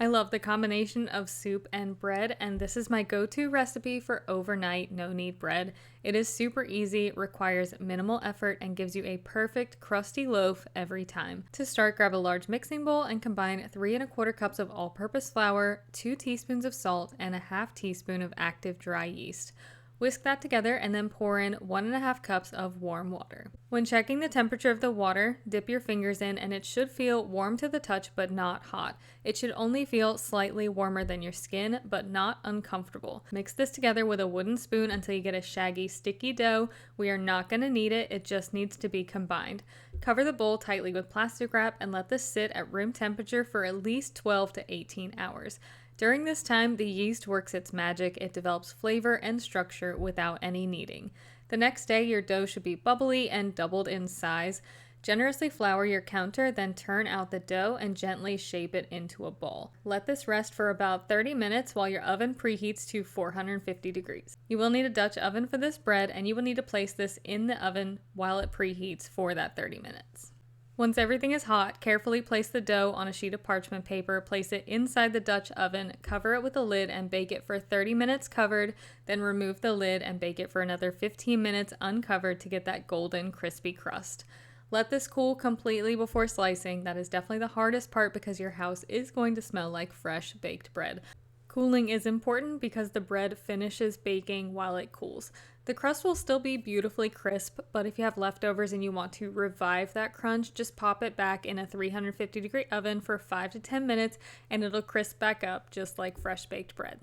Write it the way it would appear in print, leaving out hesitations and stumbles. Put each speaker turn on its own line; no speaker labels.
I love the combination of soup and bread, and this is my go-to recipe for overnight no-knead bread. It is super easy, requires minimal effort, and gives you a perfect crusty loaf every time. To start, grab a large mixing bowl and combine 3¼ cups of all-purpose flour, 2 teaspoons of salt, and a ½ teaspoon of active dry yeast. Whisk that together and then pour in 1½ cups of warm water. When checking the temperature of the water, dip your fingers in and it should feel warm to the touch but not hot. It should only feel slightly warmer than your skin but not uncomfortable. Mix this together with a wooden spoon until you get a shaggy, sticky dough. We are not going to knead it, it just needs to be combined. Cover the bowl tightly with plastic wrap and let this sit at room temperature for at least 12 to 18 hours. During this time, the yeast works its magic. It develops flavor and structure without any kneading. The next day, your dough should be bubbly and doubled in size. Generously flour your counter, then turn out the dough and gently shape it into a ball. Let this rest for about 30 minutes while your oven preheats to 450 degrees. You will need a Dutch oven for this bread, and you will need to place this in the oven while it preheats for that 30 minutes. Once everything is hot, carefully place the dough on a sheet of parchment paper, place it inside the Dutch oven, cover it with a lid, and bake it for 30 minutes covered, then remove the lid and bake it for another 15 minutes uncovered to get that golden, crispy crust. Let this cool completely before slicing. That is definitely the hardest part because your house is going to smell like fresh baked bread. Cooling is important because the bread finishes baking while it cools. The crust will still be beautifully crisp, but if you have leftovers and you want to revive that crunch, just pop it back in a 350-degree oven for 5 to 10 minutes and it'll crisp back up just like fresh baked bread.